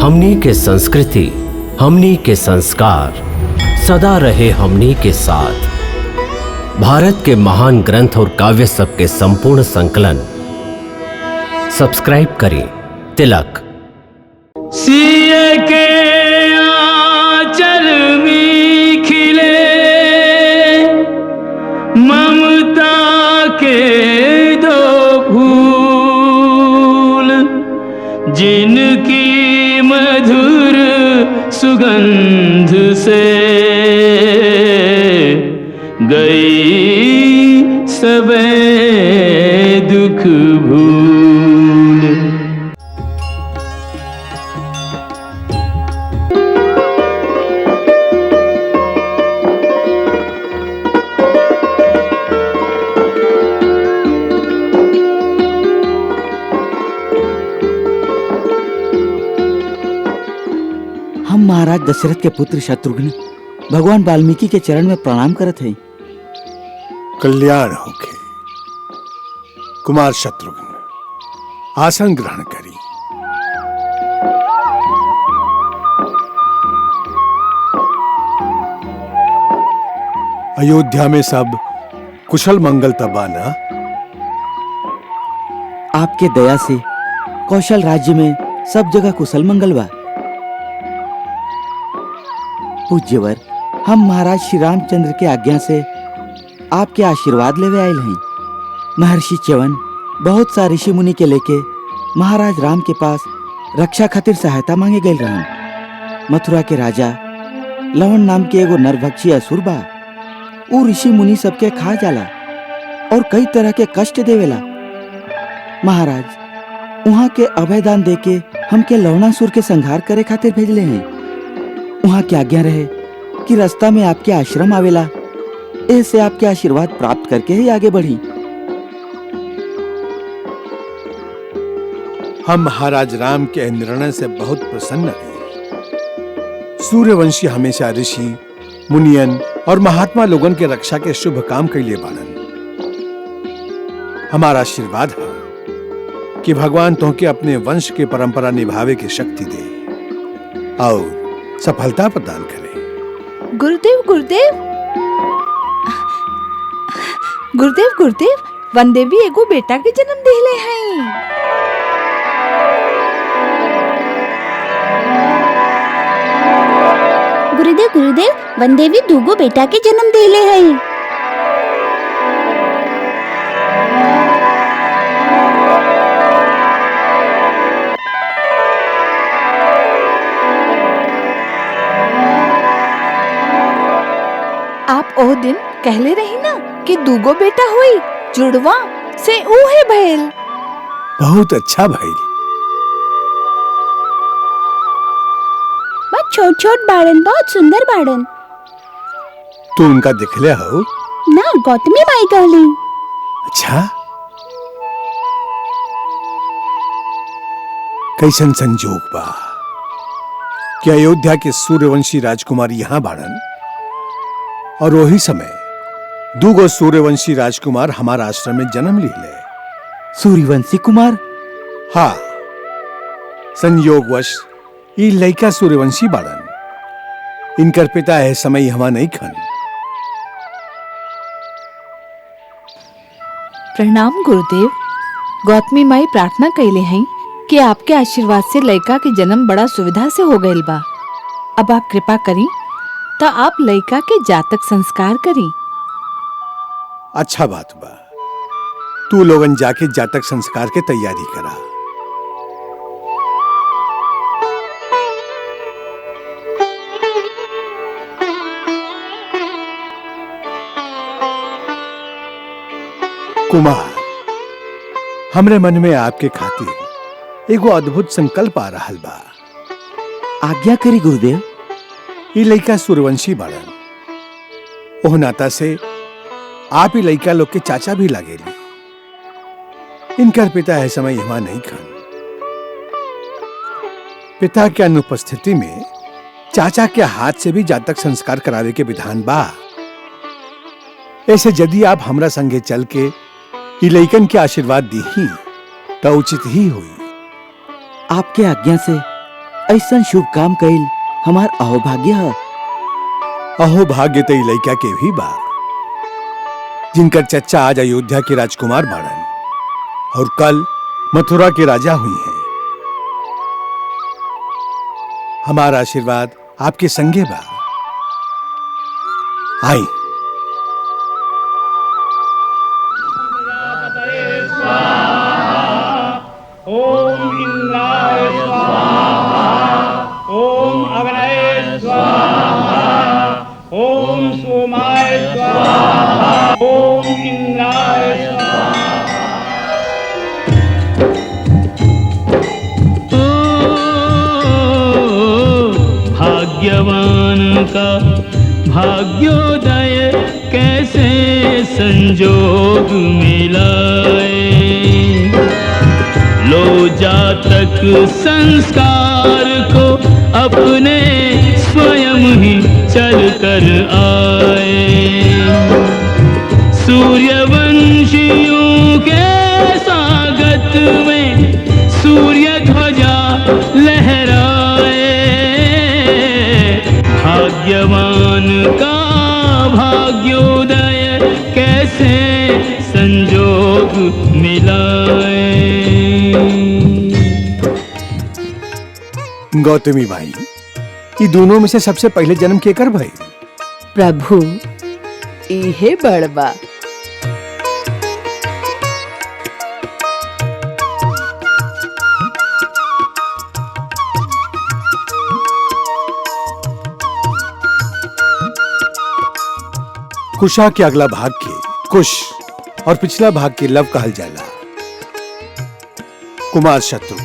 हमनी के संस्कृति, हमनी के संस्कार सदा रहे हमनी के साथ। भारत के महान ग्रंथ और काव्य सब के संपूर्ण संकलन सब्सक्राइब करें तिलक। सिए के आंचल में खिले ममता के दो फूल, जिनकी मधुर सुगंध से गई सबे दुख भूल। हम महाराज दशरथ के पुत्र शत्रुघ्न भगवान वाल्मीकि के चरण में प्रणाम करत हैं। कल्याण होके कुमार शत्रुघ्न, आसन ग्रहण करी। अयोध्या में सब कुशल मंगल तबा ना? आपके दया से कौशल राज्य में सब जगह कुशल मंगल बा। पूज्यवर, हम महाराज श्री रामचंद्र के आज्ञा से आपके आशीर्वाद लेवे आयल हैं। महर्षि च्यवन बहुत सा ऋषि मुनि के लेके महाराज राम के पास रक्षा खातिर सहायता मांगे गए रहन। मथुरा के राजा लवण नाम के एगो नरभक्षी असुर बा। ऊ ऋषि मुनि सबके खा जाला और कई तरह के कष्ट देवेला। महाराज वहाँ के अभयदान देके हमके लवणासुर के संहार करे खातिर भेजले हैं। वहाँ की आज्ञा रहे कि रास्ता में आपके आश्रम आवेला, ऐसे आपके आशीर्वाद प्राप्त करके ही आगे बढ़ी। हम महाराज राम के निर्णय से बहुत प्रसन्न हैं। सूर्यवंशी हमेशा ऋषि मुनियन और महात्मा लोगन के रक्षा के शुभ काम के लिए बाणन। हमारा आशीर्वाद है कि भगवान तुमके अपने वंश के परंपरा निभावे की शक्ति दे और सफलता प्रदान करे। गुरुदेव गुरुदेव गुरुदेव गुरुदेव, वनदेवी एगो बेटा के जन्म देले हैं। गुरुदेव गुरुदेव, वनदेवी दूगो बेटा के जन्म देले हैं। आप ओ दिन कहले रही ना कि दूगो बेटा हुई, जुड़वा से ऊहे भइल। बहुत अच्छा भाई। बस छोट छोट बाड़न, बहुत सुंदर बाड़न। तू उनका दिखले हो ना? गौतमी माई कहली। अच्छा, कैसन संजोग बा कि अयोध्या के सूर्यवंशी राजकुमार यहाँ बाड़न और वही समय दूगो सूर्यवंशी राजकुमार हमारा आश्रम में जन्म लिहले। सूर्यवंशी कुमार? हाँ, संयोगवश ये लड़का सूर्यवंशी बाड़न। इनकर पिता है समय हमा नहीं खन। प्रणाम गुरुदेव। गौतमी माई प्रार्थना कैले हैं कि आपके आशीर्वाद से लड़का के जन्म बड़ा सुविधा से हो गइल बा। अब आप कृपा करी तो आप लड़का के जातक संस्कार करी। अच्छा बात बा, तू लोगन जाके जातक संस्कार के तैयारी करा। कुमार, हमरे मन में आपके खातिर एगो अद्भुत संकल्प आ रहा बा। आज्ञा करी गुरुदेव। ये लड़का सूर्यवंशी बाड़न, ओह नाता से आप ही लड़का लोग के चाचा भी लागेली। इनकर पिता है समय यहाँ नहीं खन। पिता के अनुपस्थिति में चाचा के हाथ से भी जातक संस्कार करावे के विधान बा। ऐसे यदि आप हमरा संगे चल के ई लइकन के आशीर्वाद दी तो उचित ही हुई। आपके आज्ञा से ऐसा शुभ काम कइल हमार अहोभाग्य है। अहो भाग्य तई लइका के भी बा, जिनकर चच्चा आज अयोध्या के राजकुमार बाड़न और कल मथुरा के राजा हुई हैं। हमारा आशीर्वाद आपके संगे बा। आई। ओम इंद्राय स्वाहा, ओम अग्नये स्वाहा, ओम सोमाय स्वाहा, ओम इंद्राय स्वाहा। ओ भाग्यवान का भाग्योदय कैसे संजोग मिलाए, लो जातक संस्कार को अपने स्वयं ही चल कर आए। सूर्यवंशियों के स्वागत में सूर्य ध्वजा लहराए, भाग्यवान का भाग्योदय कैसे संजोग मिलाए। गौतमी भाई, ये दोनों में से सबसे पहले जन्म केकर भाई? प्रभु इहे बड़बा। कुशा के अगला भाग के कुश और पिछला भाग के लव कहल जाला। कुमार शत्रुघ्न,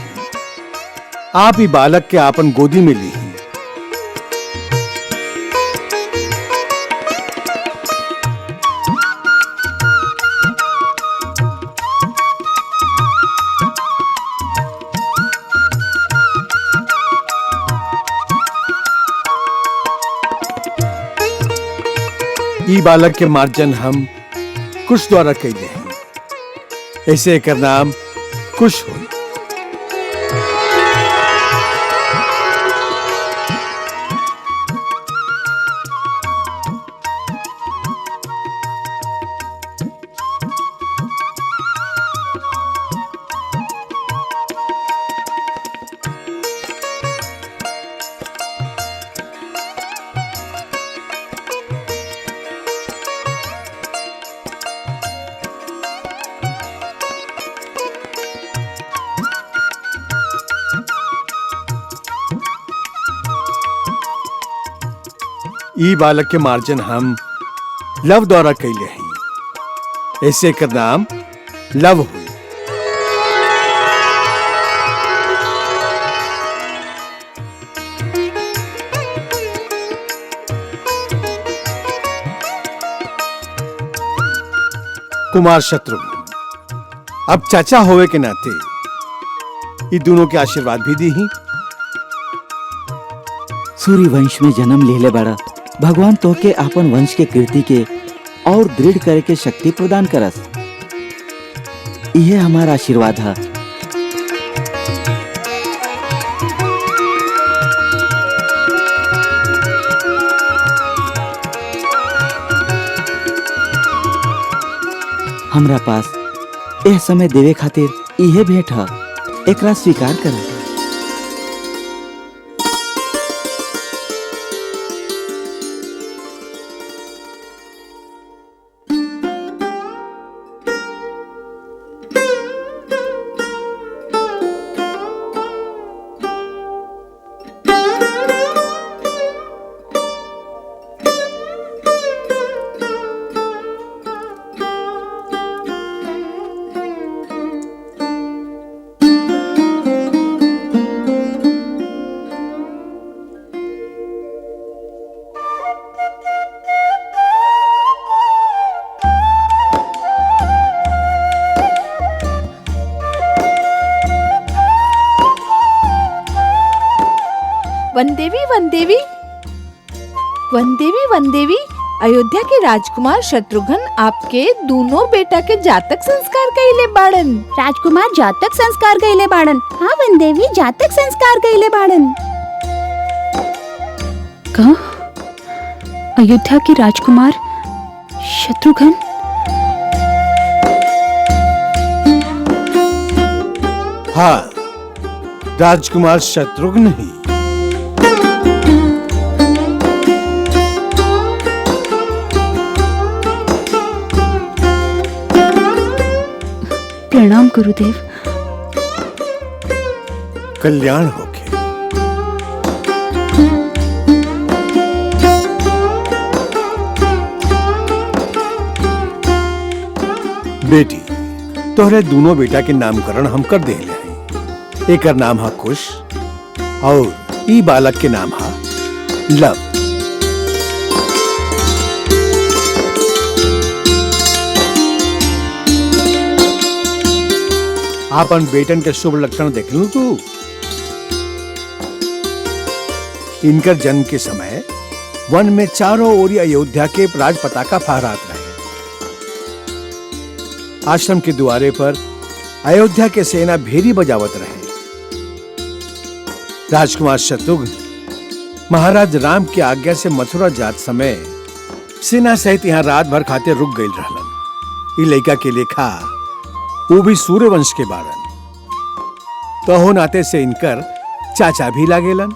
आप ही बालक के आपन गोदी में ली। ई बालक के मार्जन हम कुश द्वारा कैले हैं, ऐसे एकर नाम कुश हो। ई बालक के मार्जन हम लव द्वारा कैले हैं, ऐसे एकर नाम लव हुई। कुमार शत्रुघ्न, अब चाचा होवे के नाते ये दोनों के आशीर्वाद भी दी ही। सूर्य वंश में जन्म लेले बड़ा, भगवान तो के आपन वंश के कीर्ति के और दृढ़ करे के शक्ति प्रदान करस। यह हमारा आशीर्वाद है। हमरा पास यह समय देवे खातिर यह भेंट है, एकरा स्वीकार कर। वनदेवी वनदेवी वनदेवी वनदेवी, अयोध्या के राजकुमार शत्रुघ्न आपके दोनों बेटा के जातक संस्कार कइले बाड़न। राजकुमार जातक संस्कार कइले बाड़न। हाँ वनदेवी जातक संस्कार कइले बाड़न। का अयोध्या के राजकुमार शत्रुघ्न? हाँ, राजकुमार शत्रुघ्न ही। प्रणाम गुरुदेव। कल्याण होके। बेटी, तोहरे दोनों बेटा के नामकरण हम कर दे हैं। एक नाम है कुश और ई बालक के नाम है लव। आपन बेटन के शुभ लक्षण देख लू तू। इनकर जन्म के समय वन में चारों ओर अयोध्या के राज पताका फहरात रहे। आश्रम के द्वारे पर अयोध्या के सेना भेरी बजावत रहे। राजकुमार शत्रुघ्न महाराज राम की आज्ञा से मथुरा जात समय सेना सहित यहाँ रात भर खाते रुक गई रहलन। ई लड़का के लेखा वो भी सूर्यवंश के बारन, तो हो नाते से इनकर चाचा भी लागेलन।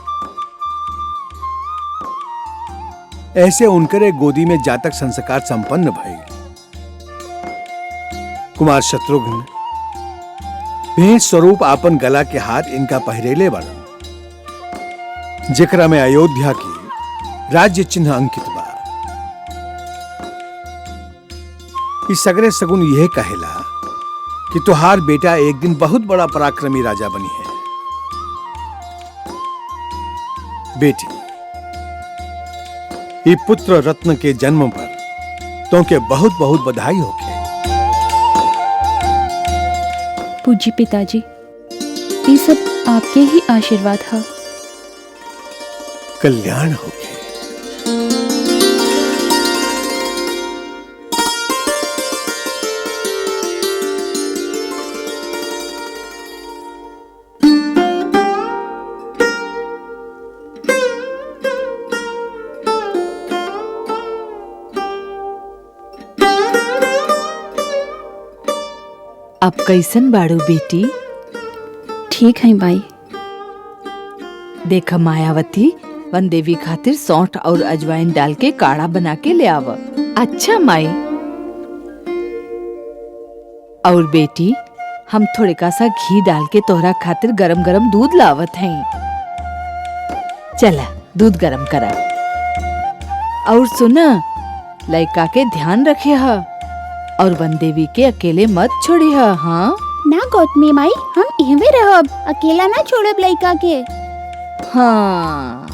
ऐसे उनकर एक गोदी में जातक संस्कार संपन्न भइल। कुमार शत्रुघ्न भेंट स्वरूप आपन गला के हाथ इनका पहिरेले बारन, जेकरा में अयोध्या की राज्य चिन्ह अंकित बा। इस सगरे सगुन यह कहेला कि तुहार बेटा एक दिन बहुत बड़ा पराक्रमी राजा बनी है। बेटी, ये पुत्र रत्न के जन्म पर तुमके बहुत बहुत बधाई होके। पूज्य पिताजी, ये सब आपके ही आशीर्वाद है। कल्याण होके। अब कैसन बाड़ू बेटी? ठीक है भाई। देख मायावती, वन देवी खातिर सौंठ और अजवाइन डाल के काढ़ा बना के ले आव। अच्छा माई। और बेटी, हम थोड़े का सा घी डाल के तोहरा खातिर गरम गरम दूध लावत हैं। चला दूध गरम करा। और सुना, लड़का के ध्यान रखे हा और वन देवी के अकेले मत छोड़ी हा। हाँ ना गौतमी माई, हम इहवे रहब, अकेला ना छोड़ब लइका के। हाँ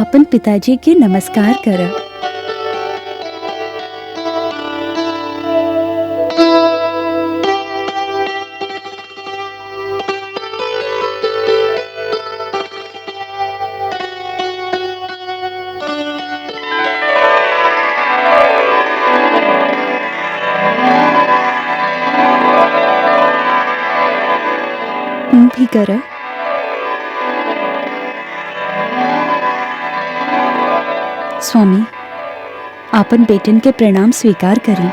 अपन पिताजी के नमस्कार कर। भी कर। स्वामी, आपन बेटन के प्रणाम स्वीकार करें।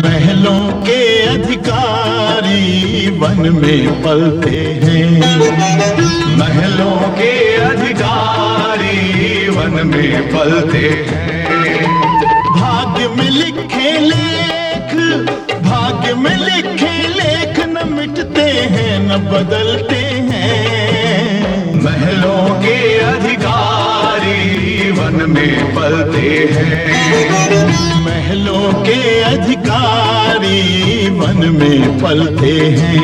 महलों के अधिकारी वन में पलते हैं, महलों के अधिकारी वन में पलते हैं। भाग्य में लिखे लेख, भाग्य में लिखे लेख न मिटते हैं न बदलते हैं। महलों के अधिकारी वन में पलते हैं, महलों के अधिकारी वन में पलते हैं।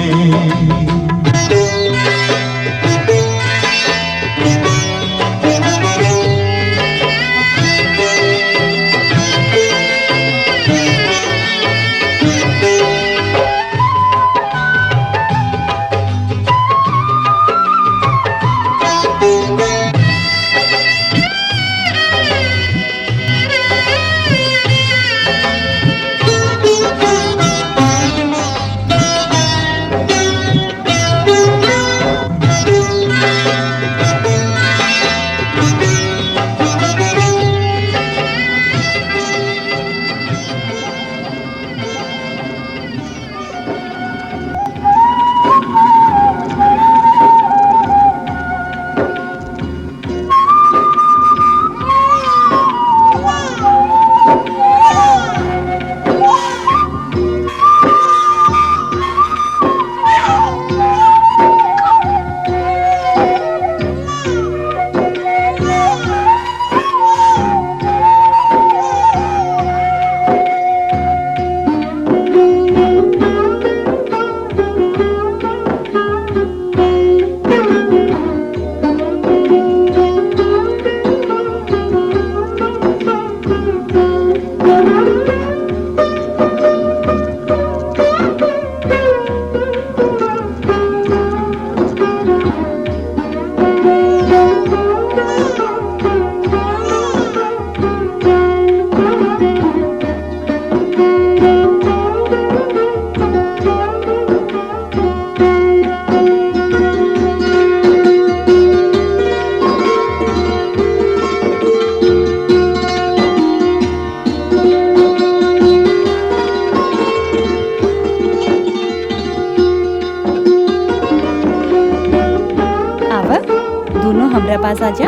हमरा पास आजा।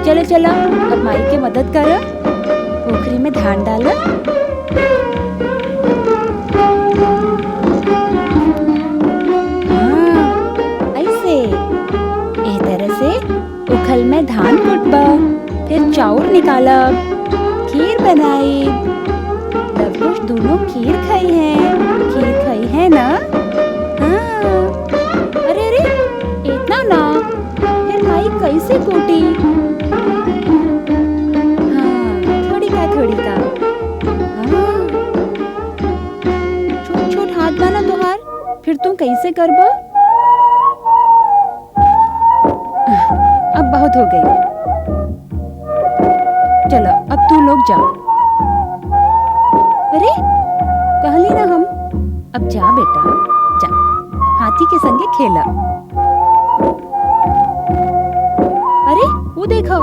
चलो चलो अब माई के मदद कर, पोखरी में धान डाल। ऐसे इस तरह से उखल में धान कुटबा, फिर चाउर निकालब, खीर बनाई। तब कुछ दोनों खीर खाई है ना? हाँ। अरे अरे इतना ना, फिर माई कैसे कूटी? हाँ थोड़ी का। हाँ छोट छोट हाथ बना तोहार, फिर तुम कैसे करबा? अब बहुत हो गई, चलो अब तू लोग जा। अरे कहली ना हम, अब जा बेटा जा, हाथी के संगे खेला। अरे वो देखो,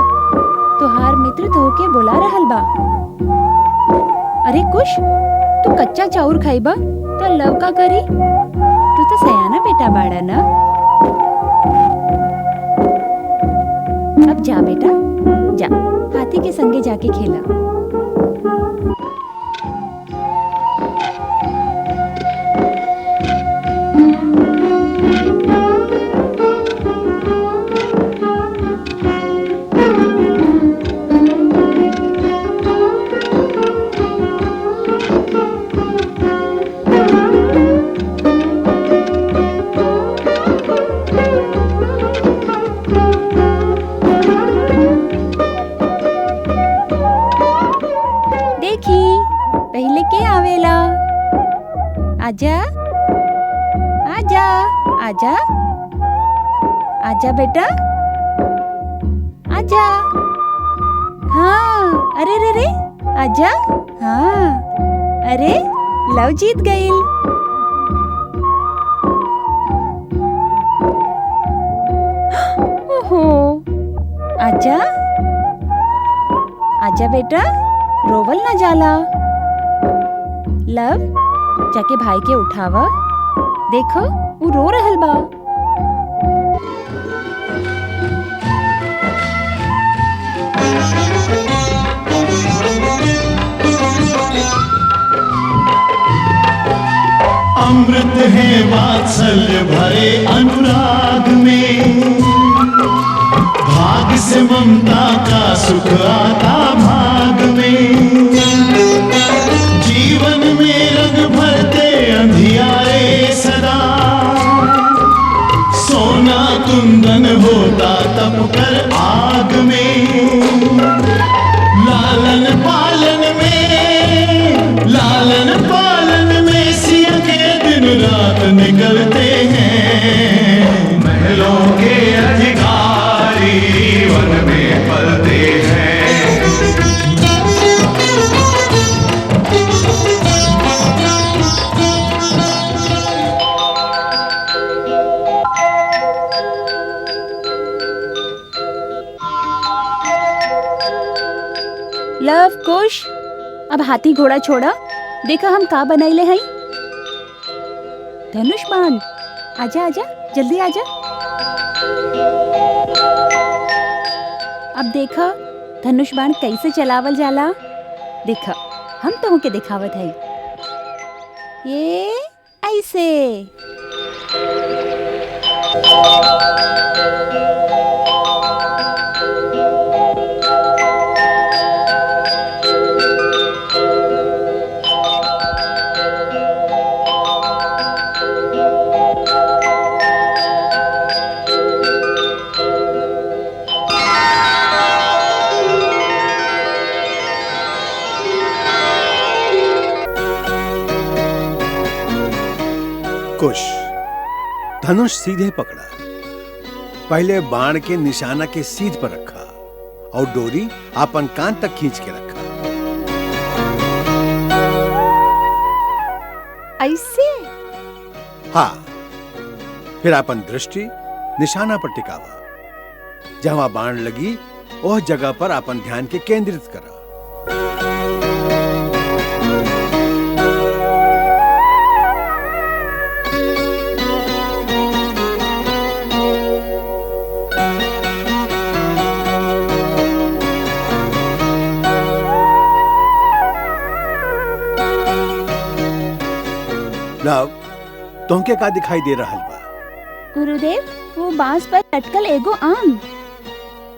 तुहार मित्र तोहके बुला रहल बा। अरे कुश, तू कच्चा चाउर खाइबा तो लव का करी? तू तो सयाना बेटा बाड़ा ना। अब जा बेटा, जा हाथी के संगे जाके खेला। पहले के आवेला? आजा आजा आजा आजा बेटा, आजा। हाँ, अरे रे रे, आजा। हाँ, अरे लव जीत गईल। ओहो, आजा आजा बेटा, रोवल ना जाला। लव, जाके भाई के उठावा। देखो वो रो रहल बा। अमृत है वात्सल्य भरे अनुराग में, भाग से ममता का सुख आता भाग में। जीवन में रंग भरते अंधियारे सदा, सोना कुंदन होता तप कर आग में। लालन पालन में सिया के दिन रात निकलते हैं। महलों के अधिकारी वन में पलते हैं। लव, कुश, अब हाथी घोड़ा छोड़ा। देखा हम का बनैले हैं। धनुष बाण, आजा आजा, जल्दी आजा। अब देखा धनुष बाण कैसे चलावल जाला। देखा हम तो के दिखावत है। ये ऐसे। कुश, धनुष सीधे पकड़ा, पहले बाण के निशाना के सीध पर रखा और डोरी अपन कान तक खींच के रखा। ऐसे? हाँ, फिर अपन दृष्टि निशाना पर टिकावा। जहां बाण लगी वह जगह पर अपन ध्यान के केंद्रित करा। लव, तुमके का दिखाई दे रहल बा? गुरुदेव, वो बांस पर लटकल एगो आम।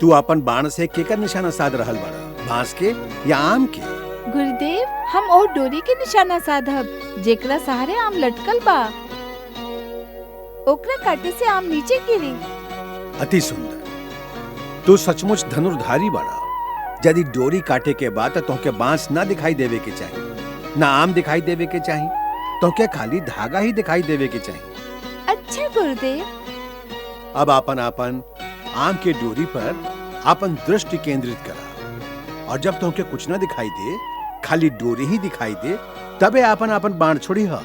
तू अपन बाण से केकर निशाना साध रहल बाड़ा? बांस के या आम के? गुरुदेव, हम और डोरी के निशाना साधब, जेकरा सहारे आम लटकल बा। ओकरा काटे से आम नीचे गिरी। अति सुंदर। तू सचमुच धनुर्धारी बाड़ा। यदि डोरी काटे के बाद तो तुमके बांस ना दिखाई देवे के चाहिए, ना आम दिखाई देवे के चाहिए, तुमके खाली धागा ही दिखाई देवे के चाहिए। अच्छा गुरुदेव। अब आपन आम के डोरी पर अपन दृष्टि केंद्रित करा, और जब तुमके कुछ ना दिखाई दे, खाली डोरी ही दिखाई दे, तबे आपन बाण छोड़ी हा।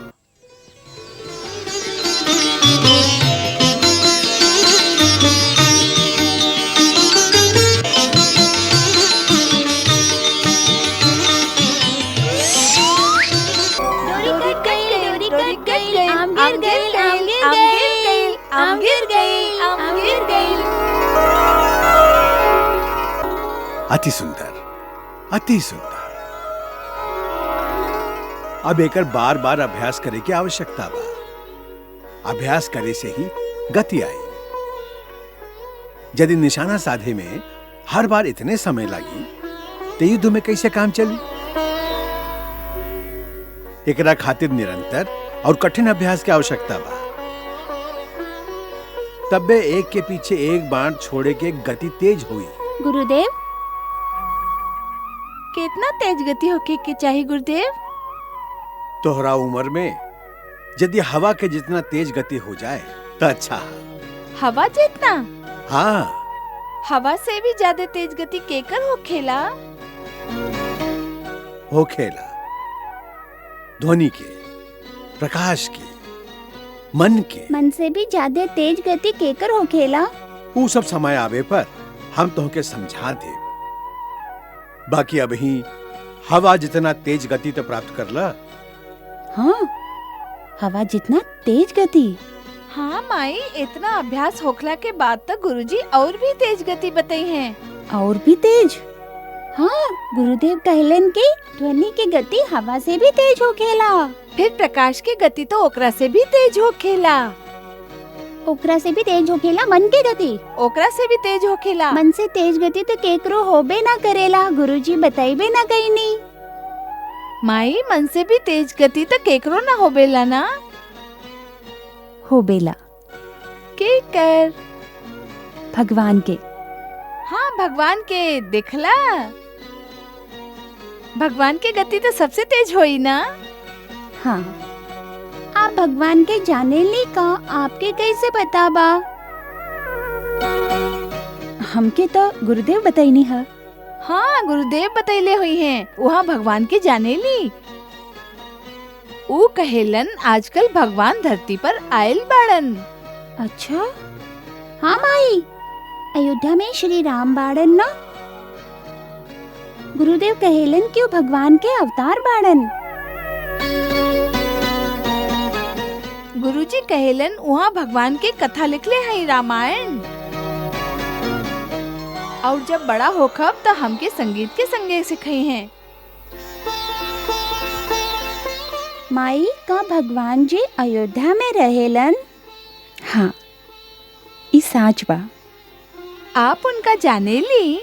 गिर गई, आम गिर गई, आम गिर गई, आम गिर गई। अति सुंदर, अति सुंदर। अब एकर बार बार अभ्यास करे की आवश्यकता बा। अभ्यास करे से ही गति आई। यदि निशाना साधे में हर बार इतने समय लगी तो युद्ध में कैसे काम चली? एकरा खातिर निरंतर और कठिन अभ्यास की आवश्यकता बा। तब्बे एक के पीछे एक बाण छोड़े के गति तेज हुई। गुरुदेव, कितना तेज गति होके के चाहिए गुरुदेव? तोहरा उम्र में यदि हवा के जितना तेज गति हो जाए तो अच्छा है। हवा जितना? हाँ, हवा से भी ज्यादा तेज गति केकर हो खेला? हो खेला ध्वनि के, प्रकाश की, मन के। मन से भी ज्यादा तेज गति केकर हो खेला? वो सब समय आवे पर हम तोहके समझा दे। बाकी अभी हवा जितना तेज गति तो प्राप्त कर ला। हाँ, हवा जितना तेज गति। हाँ माई, इतना अभ्यास होखला के बाद तक गुरुजी और भी तेज गति बताई हैं। और भी तेज? हाँ, गुरुदेव कहलन की ध्वनि की गति हवा से भी तेज हो खेला। फिर प्रकाश की गति तो ओकरा से भी तेज हो खेला। ओकरा से भी तेज हो खेला मन की गति। ओकरा से भी तेज हो खेला। मन से तेज गति तो केकरो होबे ना करेला, गुरुजी बताइबे ना कहीं नहीं। माई, मन से भी तेज गति तो केकरो ना होबेला ना? होबेला। के कर? भगवान के। हाँ, भगवान के। देखला, भगवान की गति तो सबसे तेज होई ना? हाँ, आप भगवान के जाने ली का आपके कैसे पता बा? हमके तो गुरुदेव बताइनी है। हाँ, गुरुदेव बतैले हुई हैं। वहाँ भगवान के जाने ली। ऊ कहेलन आजकल भगवान धरती पर आयल बाड़न। अच्छा? हाँ माई, अयोध्या में श्री राम बाड़न ना? गुरुदेव कहेलन कि वो भगवान के अवतार बाड़न। गुरुजी कहेलन वहाँ भगवान के कथा लिखले हैं रामायण। और जब बड़ा होखब तो हमके संगीत के संगे सिखाई हैं। माई, का भगवान जी अयोध्या में रहेलन? हाँ, ई साच बा। आप उनका जाने ली?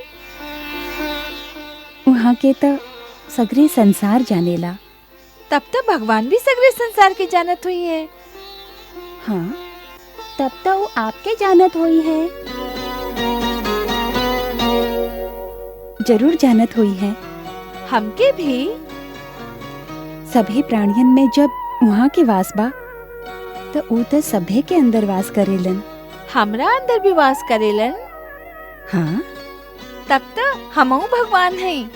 वहाँ के तो सगरे संसार जानेला। तब तो भगवान भी सगरे संसार के जानत हुई है। हाँ, तब तो वो आपके जानत हुई है। जरूर जानत हुई है। हमके भी। सभी प्राणियन में जब वहाँ के वास बा तो ऊ तो सभे के अंदर वास करेलन। हमरा अंदर भी वास करेलन। हाँ, तब तो हमहू भगवान हैं।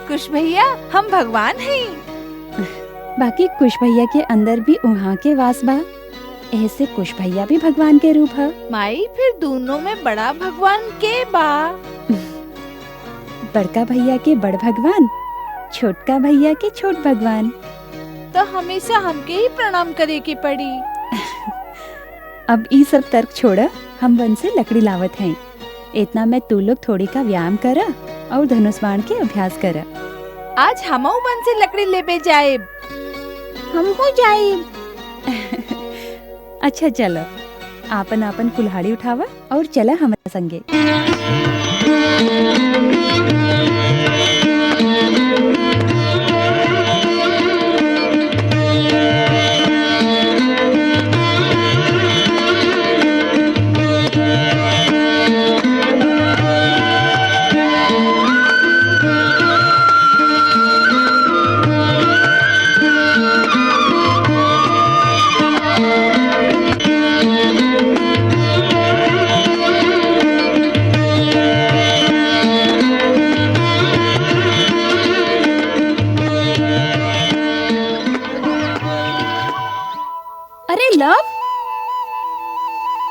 कुश भैया, हम भगवान हैं। बाकी कुश भैया के अंदर भी वहाँ के वास बा, ऐसे कुश भैया भी भगवान के रूप है। माई, फिर दोनों में बड़ा भगवान के बा? बड़का भैया के बड़ भगवान, छोटका भैया के छोट भगवान। तो हमेशा हमके ही प्रणाम करे की पड़ी। अब ई सब तर्क छोड़ा, हम वन से लकड़ी लावत हैं। इतना में तू लोग थोड़ी का व्यायाम करा और धनुष बाण के अभ्यास करा। आज हमहू वन से लकड़ी लेबे जाए। हम हो जाए। अच्छा चलो, आपन आपन कुल्हाड़ी उठावा और चला हमारे संगे।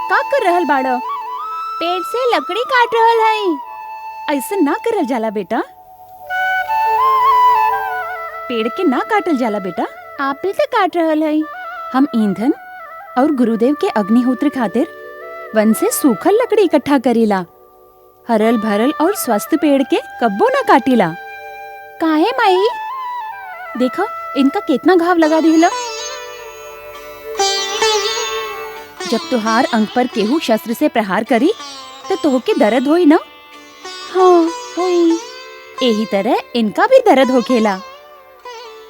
का कर रहल बाड़ो? पेड़ से लकड़ी काट रहल है। ऐसे ना करल जाला बेटा। पेड़ के ना काटल जाला बेटा। आप ही तो काट रहल है। हम ईंधन और गुरुदेव के अग्निहोत्र खातिर वन से सूखल लकड़ी इकट्ठा करीला। हरल भरल और स्वस्थ पेड़ के कब्बो न काटीला। काहे माई? देखा इनका कितना घाव लगा दिला। जब तुहार अंग पर केहू शस्त्र से प्रहार करी तो तोहके दर्द होई ना? हाँ होई। यही तरह इनका भी दर्द होखेला।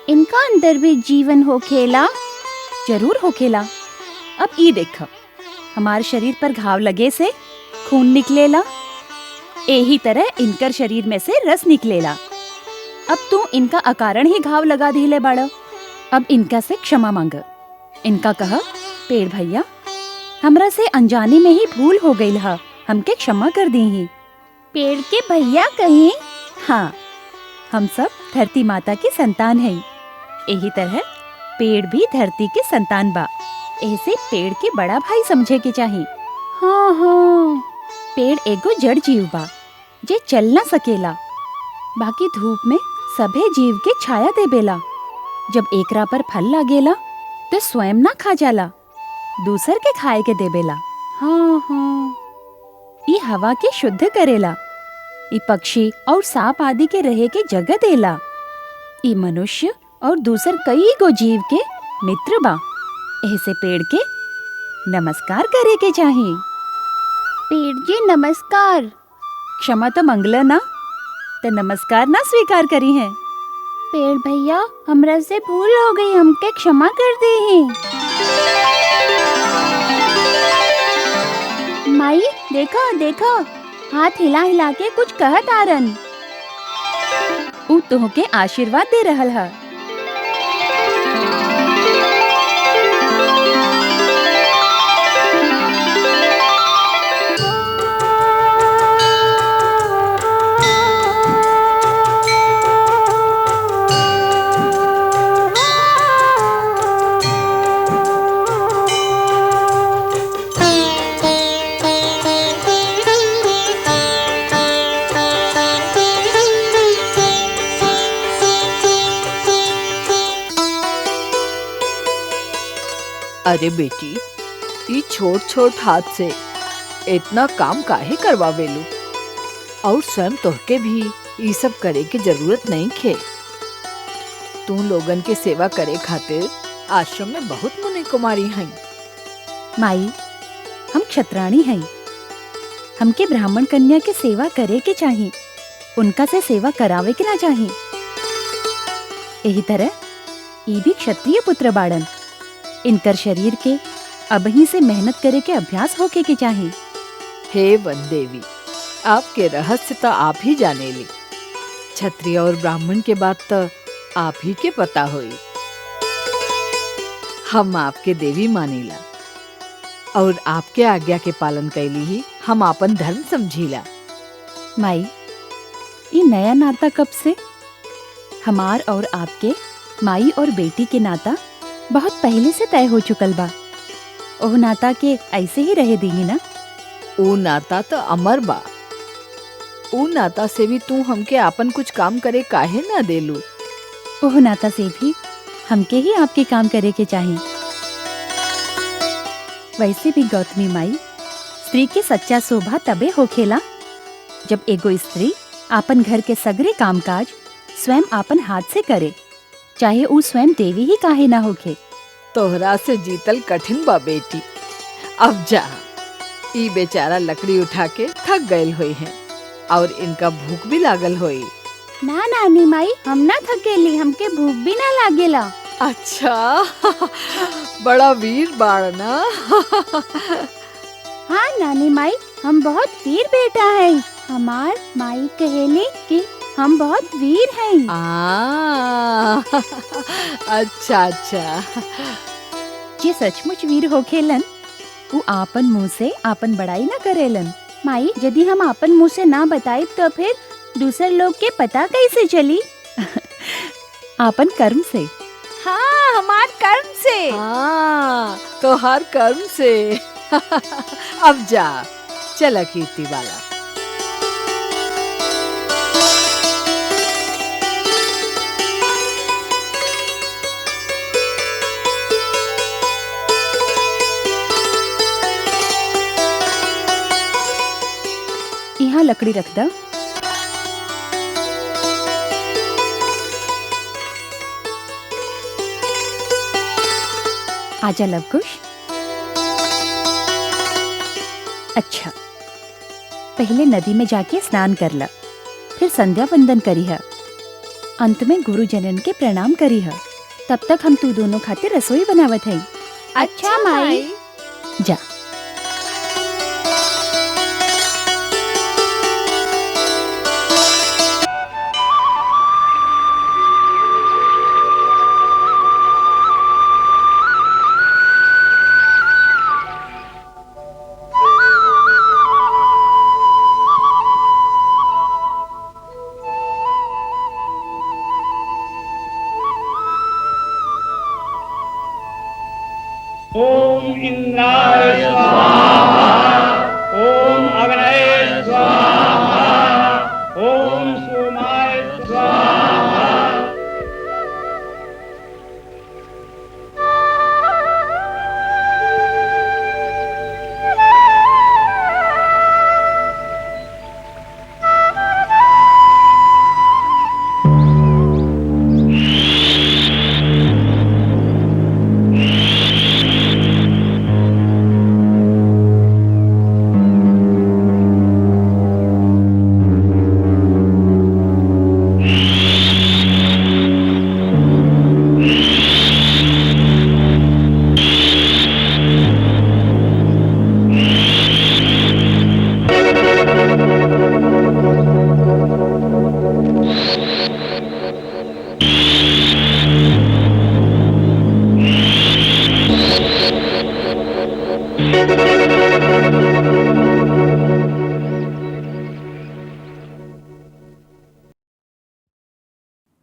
इनका अंदर भी जीवन होखेला। जरूर होखेला। अब ई देखा, हमारे शरीर पर घाव लगे से खून निकलेला। यही तरह इनकर शरीर में से रस निकलेला। अब तू इनका अकारण ही घाव लगा दिले बाड़ा। अब इनका से क्षमा मांग। इनका कहा, पेड़ भैया हमरा से अनजाने में ही भूल हो गई हा, हमके क्षमा कर दी ही। पेड़ के भैया कहीं? हाँ, हम सब धरती माता की संतान है। यही तरह पेड़ भी धरती के संतान बा। ऐसे पेड़ के बड़ा भाई समझे के चाहिए। हाँ हाँ, पेड़ एगो जड़ जीव बा जे चल ना सकेला, बाकी धूप में सभे जीव के छाया देबेला। जब एकरा पर फल लागेला तो स्वयं ना खा जाला, दूसर के खाए के देबेला। हाँ हाँ, ये हवा के शुद्ध करेला। ये पक्षी और सांप आदि के रहे के जगह देला। ये मनुष्य और दूसर कई गो जीव के मित्र बा। ऐसे पेड़ के नमस्कार करे के चाहिए। पेड़ जी नमस्कार। क्षमा तो मंगला ना, तो नमस्कार ना स्वीकार करी है। पेड़ भैया हमरा से भूल हो गई, हमके क्षमा कर दी है। माई देखो देखो, हाथ हिला हिला के कुछ कहत आरन। उ तोहके आशीर्वाद दे रहल है। अरे बेटी, ये छोट छोट हाथ से इतना काम काहे करवावेलू? और स्वयं तोहके भी ये सब करे के जरूरत नहीं खे। तू लोगन के सेवा करे खातिर आश्रम में बहुत मुनि कुमारी हैं। माई हम क्षत्राणी हैं, हमके ब्राह्मण कन्या के सेवा करे के चाहिए, उनका से सेवा करावे के ना चाहिए। यही तरह ये भी क्षत्रिय पुत्र बाड़न। इनकर शरीर के अबही से मेहनत करे के अभ्यास होके के चाहिए। हे वन देवी, आपके रहस्य तो आप ही जाने ली। क्षत्रिय और ब्राह्मण के बात तो आप ही के पता होई। हम आपके देवी मानीला और आपके आज्ञा के पालन कैली ही हम आपन धर्म समझीला। माई ये नया नाता कब से? हमार और आपके माई और बेटी के नाता बहुत पहले से तय हो चुकल बा। ओह नाता के ऐसे ही रहे दी ना। ऊ नाता तो अमर बा। ऊ नाता से भी तू हमके आपन कुछ काम करे काहे ना देलू? ओह नाता से भी हमके ही आपके काम करे के चाहिए। वैसे भी गौतमी माई, स्त्री की सच्चा शोभा तबे होखेला जब एगो स्त्री आपन घर के सगरे कामकाज स्वयं आपन हाथ से करे, चाहे वो स्वयं देवी ही काहे ना होखे। तोहरा से जीतल कठिन बा बेटी। अब जा, ई बेचारा लकड़ी उठा के थक गए हुए हैं और इनका भूख भी लागल होई। ना नानी माई, हम ना थकेली, हमके भूख भी ना लागेला। अच्छा बड़ा वीर बाड़ ना। हाँ नानी माई, हम बहुत वीर बेटा है। हमार माई कहेली कि हम बहुत वीर हैं। अच्छा अच्छा। जे सचमुच वीर होखेलन वो आपन मुँह से आपन बड़ाई ना करेलन। माई यदि हम आपन मुँह से ना बताए तो फिर दूसरे लोग के पता कैसे चली? आपन कर्म से। हाँ, हमार कर्म से। हाँ, तो हर कर्म से। अब जा, चला कीर्ति वाला। लकड़ी रख दा। आजा लवकुश। अच्छा, पहले नदी में जाके स्नान कर ला, फिर संध्या वंदन करी है, अंत में गुरुजनन के प्रणाम करी है। तब तक हम तू दोनों खातिर रसोई बनावत है। अच्छा माई। जा। ओम इंद्राय स्वाहा, ओम अग्नये स्वाहा, ओम सोमाय स्वाहा।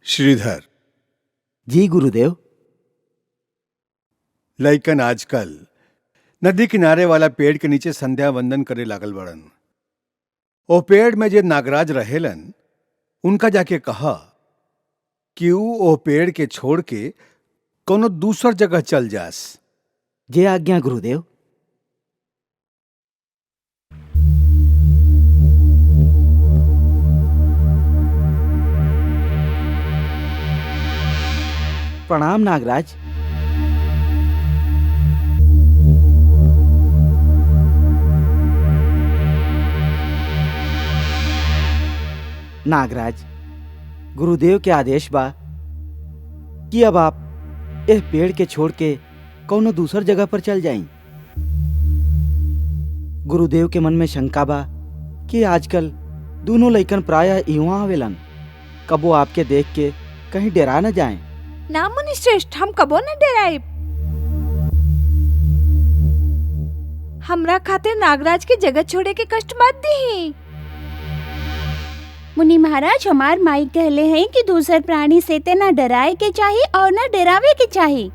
श्रीधर, जी गुरुदेव। लइकन आजकल नदी किनारे वाला पेड़ के नीचे संध्या वंदन करे लागल बड़न। ओ पेड़ में जे नागराज रहेलन उनका जाके कहा कि ओ पेड़ के छोड़ के कोनो दूसर जगह चल जास। जे आज्ञा गुरुदेव। प्रणाम नागराज। नागराज, गुरुदेव के आदेश बा कि अब आप इस पेड़ के छोड़ के कौनो दूसर जगह पर चल जाएं। गुरुदेव के मन में शंका बा कि आजकल दोनों लइकन प्रायः इवां आवेलन, कबो आपके देख के कहीं डरा न जाएं। ना मुनि श्रेष्ठ, हम कबो न डराए। हमरा खातिर नागराज के जगह छोड़े के कष्ट मत दी। मुनि महाराज, हमार माई कहले हैं कि दूसर प्राणी से ते ना डराए के चाहिए और ना डरावे के चाहिए।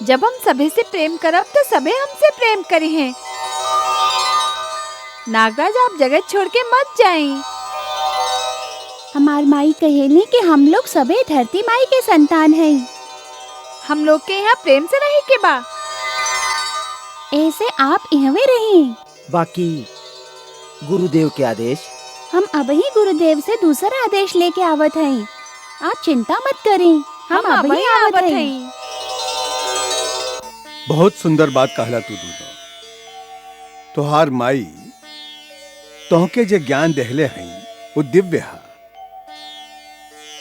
जब हम सभी से प्रेम करब तो सभी हमसे प्रेम करी हैं। नागराज, आप जगह छोड़ के मत जाएं। हमार माई कहेली कि हम लोग सभी धरती माई के संतान हैं। हम लोग के यहाँ प्रेम से रहे के बा। ऐसे आप इहवे रहिए। बाकी गुरुदेव के आदेश। हम अब ही गुरुदेव से दूसरा आदेश लेके आवत हैं। आप चिंता मत करें, हम अब ही आवत हैं। बहुत सुंदर बात कहला तू दोनों। तोहार माई तोहके जे ज्ञान देहले हैं वो दिव्य है।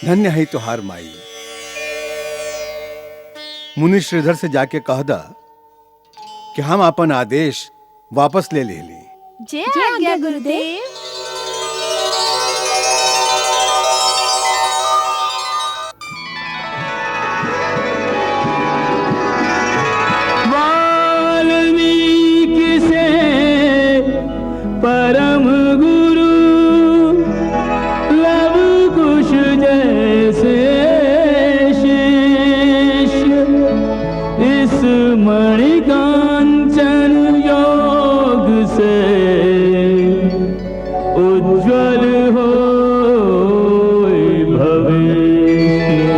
धन्य है तोहार माई। मुनि श्रीधर से जाके कह दा कि हम अपन आदेश वापस ले ले। जय आज्ञा गुरुदेव। वाल्मीकि से परम गुरु लव कुश जैसे शिष्य, इस मणिकांचन योग से उज्ज्वल हो भविष्य।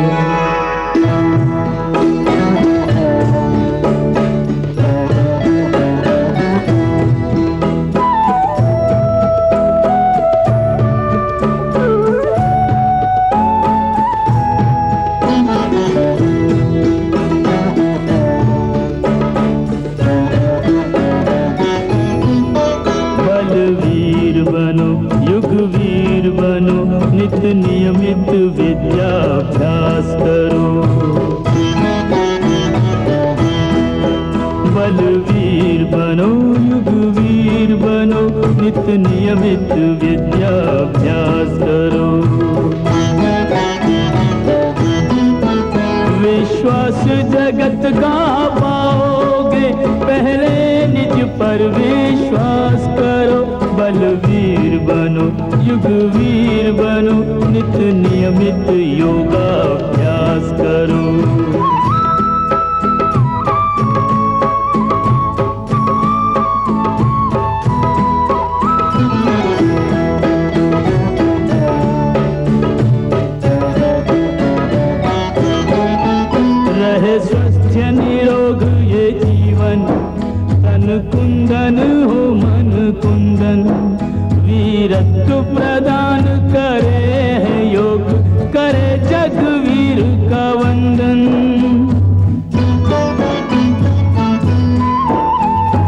नियमित विद्याभ्यास करो। विश्वास जगत का पाओगे, पहले निज पर विश्वास करो। बलवीर बनो, युगवीर बनो, नित नियमित योगाभ्यास करो। रहे स्वस्थ निरोग ये जीवन, तन कुंदन हो मन कुंदन। वीरत्व प्रदान करे है योग, करे जगवीर का वंदन।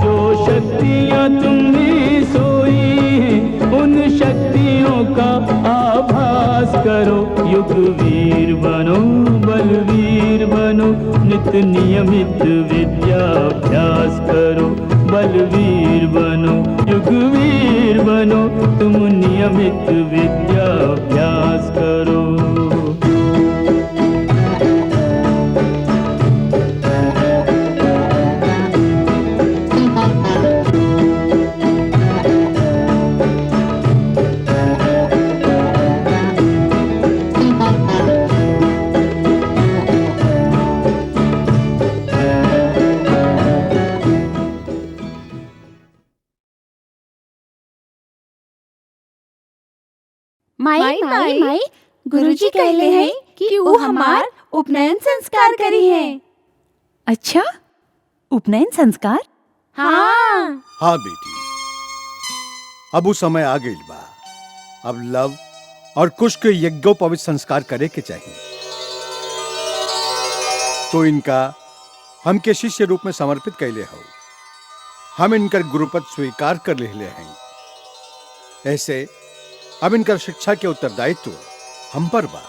जो शक्तियाँ तुम में सोई हैं, उन शक्तियों का आभास करो। युगवीर बनो, बलवीर बनो, नित नियमित विद्याभ्यास करो। बलवीर बनो, युगवीर बनो, तुम नियमित विद्याभ्यास करो। माई माई माई, गुरुजी कहले हैं कि वो हमार उपनयन संस्कार करी है। अच्छा, उपनयन संस्कार? हाँ। हाँ बेटी, अब वो समय आ गई बा। अब लव और कुश के यज्ञोपवीत संस्कार करे के चाहिए। तो इनका हम के शिष्य रूप में समर्पित कैले हो। हम इनकर गुरुपद स्वीकार कर ले हैं। ऐसे अब इनकर शिक्षा के उत्तरदायित्व हम पर बा।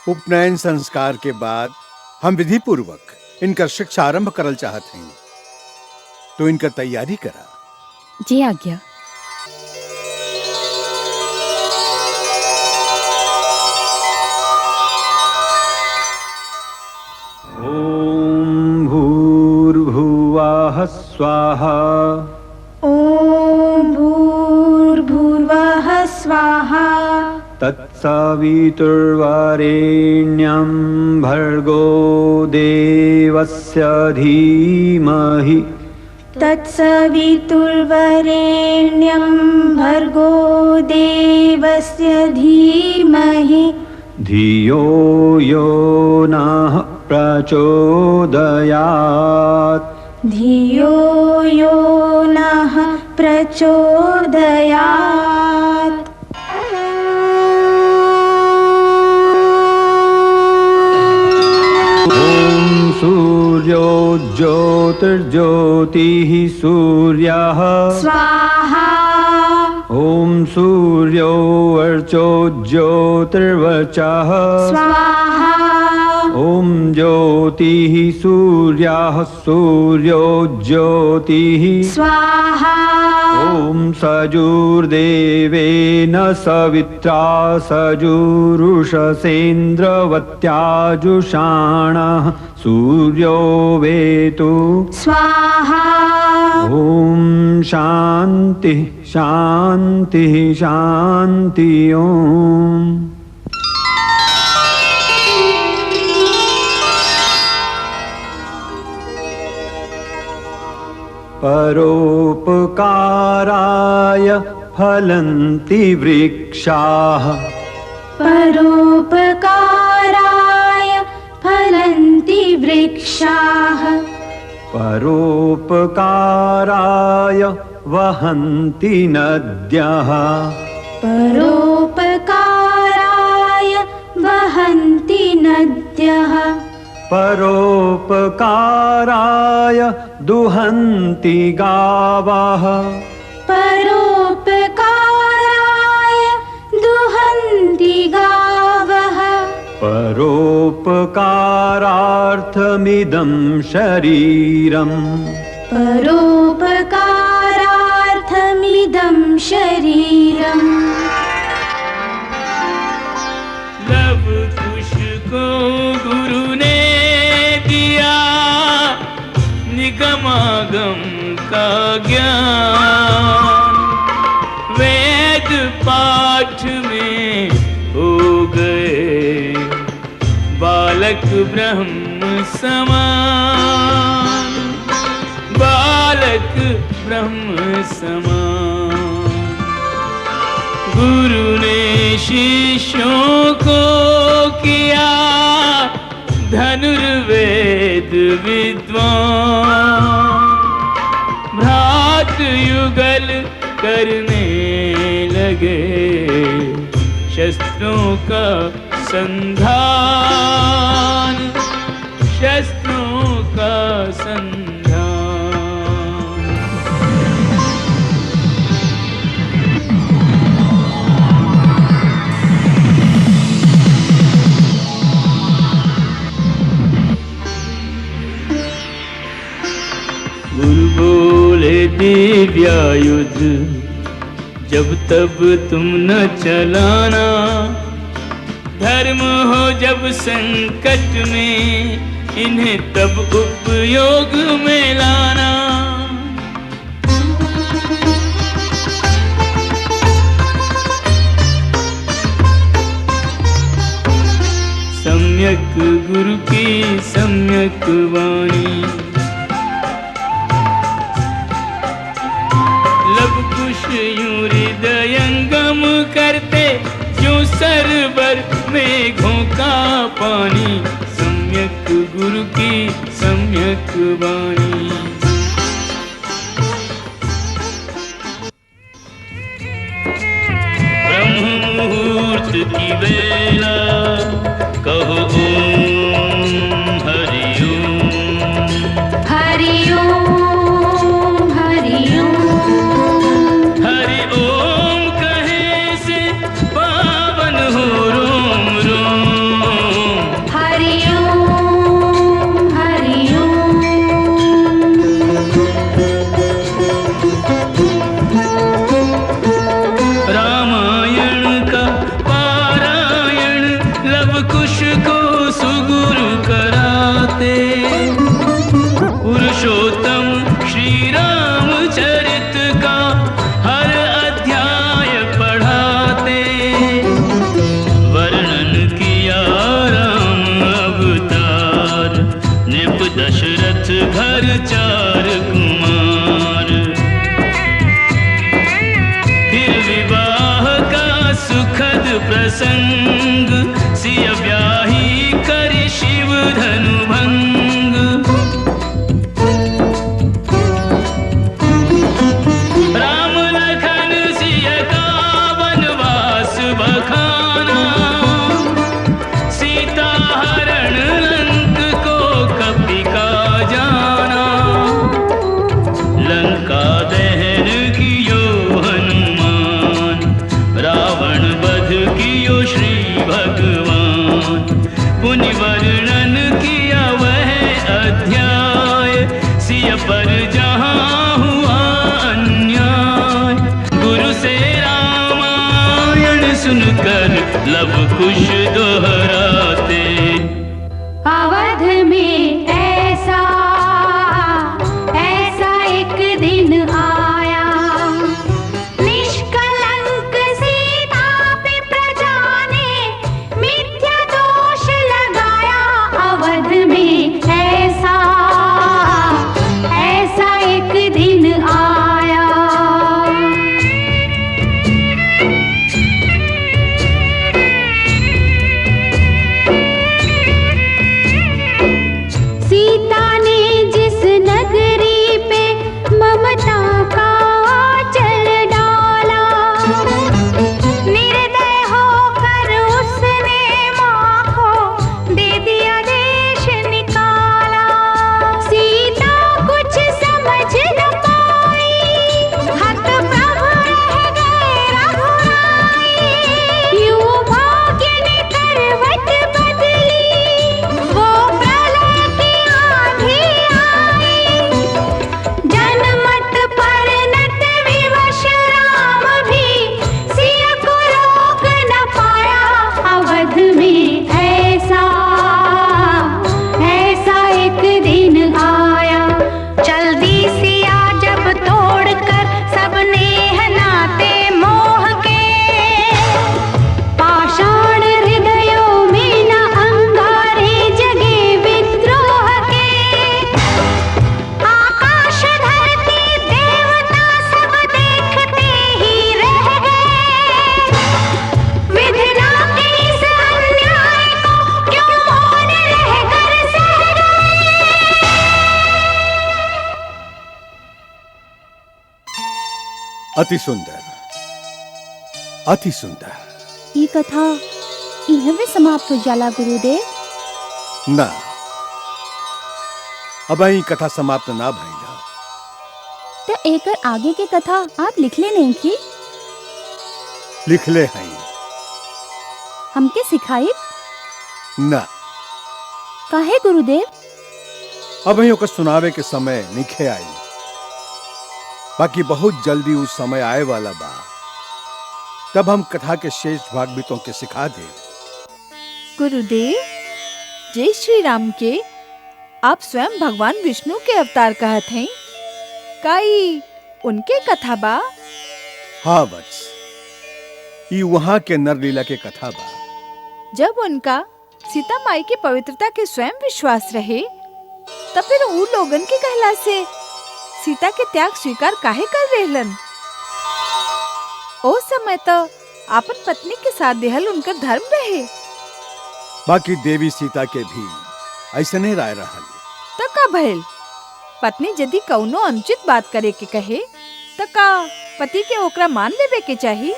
उपनयन संस्कार के बाद हम विधि पूर्वक इनकर शिक्षा आरंभ करल चाहत हैं, तो इनकर तैयारी करा। जी आज्ञा। ओम भूर्भुवः स्वाहा। ओम भूर्भुवः स्वाहा। तत्सवितुर्वरेण्यं भर्गो देवस्य धीमहि। तत्सवितुर्वरेण्यं भर्गो देवस्य धीमहि। धियो यो नः प्रचोदयात्। धियो यो नः प्रचोदयात्। ॐ सूर्यो ज्योतिर्ज्योतिः सूर्यः स्वाहा। ॐ सूर्यो वर्चो ज्योतिर्वचः स्वाहा। ॐ ज्योतिः सूर्यः सूर्यो ज्योतिः स्वाहा। ॐ सजुर्देवेन सवित्रा सजुरुषसेन्द्रवत्याजुषाणः सूर्यो वेतु। स्वाहा। ॐ शान्तिः शान्तिः शान्ति। ॐ परोपकाराय फलन्ति वृक्षाः। परोपकाराय फलन्ति वृक्षाः। परोपकाराय वहन्ति नद्यः। परोपकाराय वहन्ति नद्यः। परोपकाराय दुहन्ति गावः। परोपकाराय दुहन्ति गावः। परोपकारार्थमिदं शरीरम्। परोपकारार्थमिदं इदं शरीरम्। लव कुश को गुरु ने दिया निगमागम का ज्ञान, वेद पाठ में हो गए बालक ब्रह्म समान, बालक ब्रह्म समान। गुरु ने शिष्यों को किया धनुर्वेद विद्वान, भ्रात युगल करने लगे शस्त्रों का संधान, शस्त्रों का संधान। गुरु बोले दिव्यायुध जब तब तुम न चलाना, धर्म हो जब संकट में इन्हें तब उपयोग में लाना। सम्यक गुरु की सम्यक वाणी, लव कुश यूं हृदयंगम करते जो सरोवर मेघों का पानी। सम्यक गुरु की सम्यक वाणी। ब्रह्म मुहूर्त की बेला कहो ओम हरि ओम, हरि ओम हरि ओम। हरि ओम कहे से पावन हो रोम रोम। हरि ओम हरि ओम। रामायण का पारायण लव कुश को सुगुरु कराते, पुरुषोत्तम श्री रामचरित का हर अध्याय पढ़ाते। वर्णन किया राम अवतार, नृप दशरथ घर चार कुमार। फिर विवाह का सुखद प्रसंग, सिय ब्याही करे शिव धनु भंग। राम लखन सिय का वनवास बखाना, सीता हरण लंक को कपि का जाना। लंका दहन कियो हनुमान, रावण वध कियो श्री भगवान। पुनि वर्णन किया वह अध्याय, सिय पर जहाँ हुआ अन्याय। गुरु से रामायण सुनकर लव कुश दोहराते। अवध में ऐसा ऐसा एक दिन आया, निष्कलंक सीता पे प्रजा ने मिथ्या दोष लगाया। अवध में ऐसा ऐसा एक दिन आया। अति सुंदर, अति सुंदर। ये कथा इहवे समाप्त हो जाला गुरुदेव। ना, अब यही कथा समाप्त ना भइल। तो एकर आगे के कथा आप लिखले नहीं की? लिखले हैं। हमके सिखाई? ना, काहे गुरुदेव? अब यही ओकर सुनावे के समय निखे आई। बाकी बहुत जल्दी उस समय आए वाला बा, तब हम कथा के शेष भाग भी तो के सिखा दे। गुरुदेव, जय श्री राम के आप स्वयं भगवान विष्णु के अवतार कहत हैं, काई उनके कथा बा? हाँ वत्स, ये वहां के नरलीला के कथा बा। जब उनका सीता माई की पवित्रता के स्वयं विश्वास रहे, तब फिर उ लोगन के कहला से सीता के त्याग स्वीकार काहे कर रहलन? ओ समय तो आपन पत्नी के साथ देहल उनका धर्म रहे। बाकी देवी सीता के भी ऐसे नहीं राय रहल। तो का भइल? पत्नी यदि कौनो अनुचित बात करे के कहे, तो का पति के ओकरा मान लेवे के चाहिए?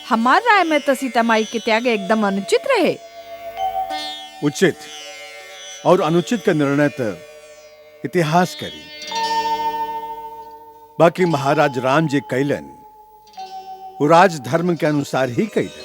हमार राय में तो सीता माई के त्याग एकदम अनुचित रहे। उचित और अनुचित का निर्णय तो इतिहास करी। बाकी महाराज राम जी कैलन वो राज धर्म के अनुसार ही कैलन।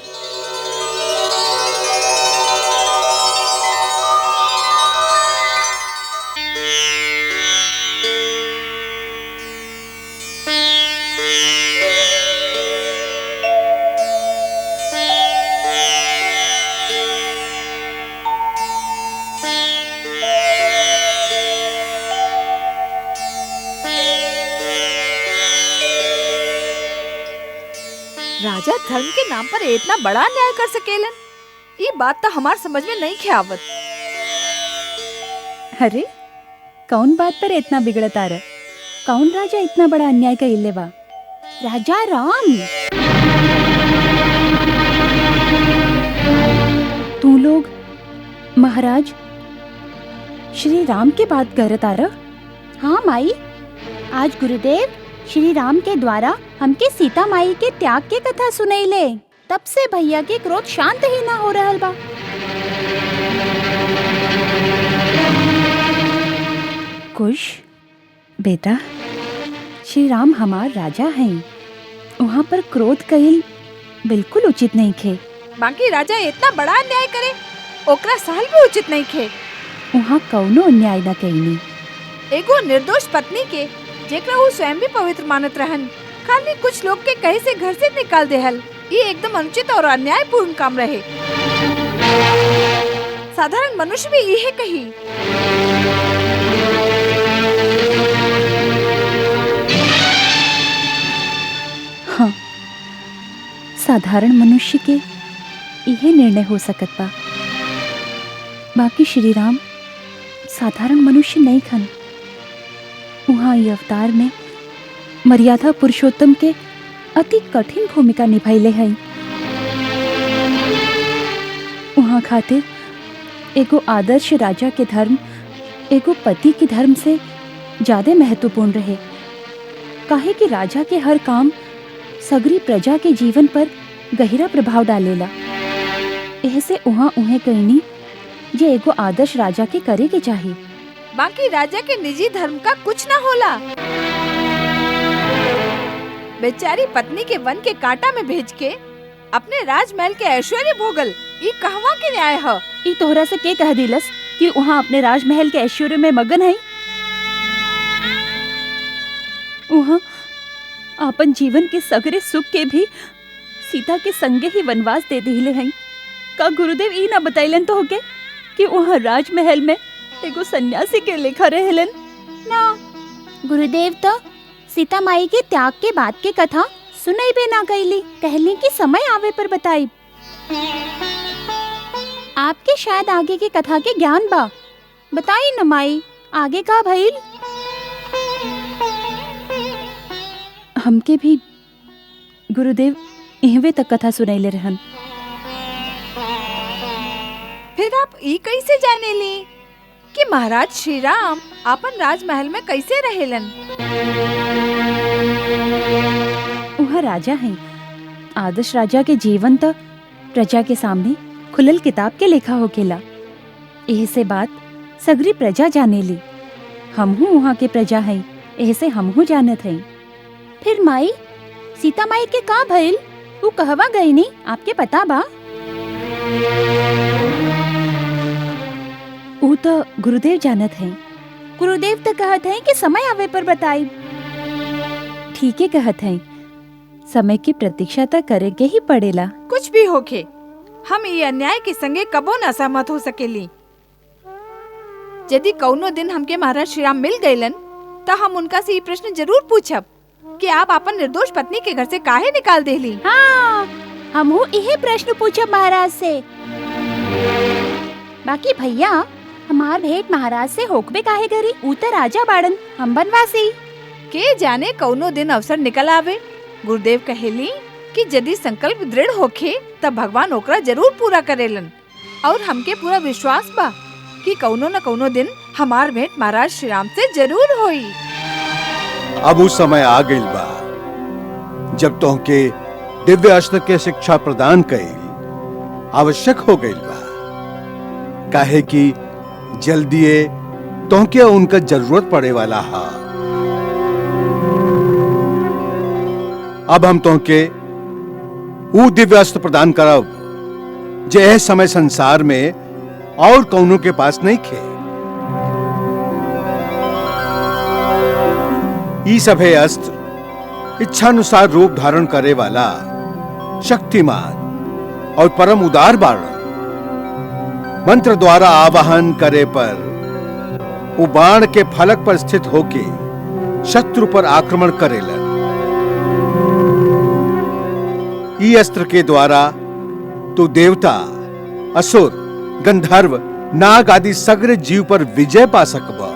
राजा धर्म के नाम पर इतना बड़ा अन्याय कर सकेलन? ये बात तो हमार समझ में नहीं ख्यावत। अरे कौन बात पर इतना बिगड़ता रहा? कौन राजा इतना बड़ा अन्याय का इल्ले बा? राजा राम। तू लोग महाराज श्री राम की बात करत आ रहा? हाँ माई, आज गुरुदेव श्री राम के द्वारा हमके सीता माई के त्याग के कथा सुनैले, तब से भैया के क्रोध शांत ही ना हो रहल बा। कुश बेटा, श्री राम हमार राजा हैं, वहाँ पर क्रोध कईल बिल्कुल उचित नहीं खे। बाकी राजा इतना बड़ा अन्याय करे, ओकरा सहल भी उचित नहीं खे। वहाँ कौनो अन्याय न कईनी। एगो निर्दोष पत्नी के जेकरा वो स्वयं भी पवित्र मानत रहन, खाली कुछ लोग के कहे से घर से निकाल देहल, ये एकदम अनुचित और अन्यायपूर्ण काम रहे। साधारण मनुष्य भी यही कही। हाँ, साधारण मनुष्य के यही निर्णय हो सकत बा। बाकी श्री राम साधारण मनुष्य नहीं खन। वहाँ ये अवतार में मर्यादा पुरुषोत्तम के अति कठिन भूमिका निभाइले हैं। वहाँ खातिर एगो आदर्श राजा के धर्म एगो पति के धर्म से ज्यादा महत्वपूर्ण रहे। काहे कि राजा के हर काम सगरी प्रजा के जीवन पर गहरा प्रभाव डालेला। ऐसे वहाँ उन्हें कहनी जे एगो आदर्श राजा के करे के चाहिए। बाकी राजा के निजी धर्म का कुछ ना होला। बेचारी पत्नी के वन के कांटा में भेज के अपने राजमहल के ऐश्वर्य भोगल, ये कहवा के न्याय है? ई तोहरा से के कह दिलस कि वहाँ अपने राजमहल के ऐश्वर्य में मगन है? वहाँ अपन जीवन के सगरे सुख के भी सीता के संगे ही वनवास दे दिले हैं। का गुरुदेव ई ना बताइलन तो होके कि वहाँ राजमहल में एगो सन्यासी के लेखा रहलन? ना, गुरुदेव तो सीता माई के त्याग के बाद के कथा सुनाई भी ना कैली, कहली कि समय आवे पर बताई। आपके शायद आगे के कथा के ज्ञान बा, बताई न माई, आगे का भइल? हमके भी गुरुदेव इहवे तक कथा सुनाइले रहन। फिर आप ई कैसे जाने ली कि महाराज श्री राम अपन राजमहल में कैसे रहेलन? राजा हैं। आदर्श राजा के जीवन तो प्रजा के सामने खुलल किताब के लेखा होकेला। एह से बात सगरी प्रजा जाने ली। हमहू वहाँ के प्रजा हैं, एह से हमहू जानत हैं। फिर माई, सीता माई के का भइल? वो कहवा गई नी, आपके पता बा? वो तो गुरुदेव जानत हैं। गुरुदेव तो कहत हैं कि समय आवे पर बताई। ठीक है कहत हैं, समय की प्रतीक्षा तो करेगे ही पड़ेला। कुछ भी होके हम ये अन्याय के संगे कबो न सहमत हो सकेली। यदि कौनो दिन हमके महाराज श्री राम मिल गईलन तो हम उनका से ये प्रश्न जरूर पूछब कि आप अपन निर्दोष पत्नी के घर से काहे निकाल देली। हाँ, हमहू यही प्रश्न पूछब महाराज से। बाकी भैया, हमार भेंट महाराज से होकबे काहे करी? ऊ तो राजा बाड़न, हम बनवासी। के जाने कौनो दिन अवसर निकल आवे। गुरुदेव कहेली कि यदि संकल्प दृढ़ होखे तब भगवान ओकरा जरूर पूरा करेलन। और हमके पूरा विश्वास बा कि कौनो न कौनो दिन हमार भेंट महाराज श्री राम से जरूर होई। अब उस समय आ गइल बा जब तोहके दिव्य अस्त्र के शिक्षा प्रदान कईल आवश्यक हो गइल बा। काहे कि जल्दीए तोहके उनका जरूरत पड़े वाला हा। अब हम तोहके ऊ दिव्य अस्त्र प्रदान करब जे एह समय संसार में और कौनों के पास नहीं खे। ई सभे अस्त्र इच्छानुसार रूप धारण करे वाला शक्तिमान और परम उदार बाण। मंत्र द्वारा आवाहन करे पर वो बाण के फलक पर स्थित होके शत्रु पर आक्रमण करेलन। ई अस्त्र के द्वारा तो देवता, असुर, गंधर्व, नाग आदि सगरे जीव पर विजय पा सकबा।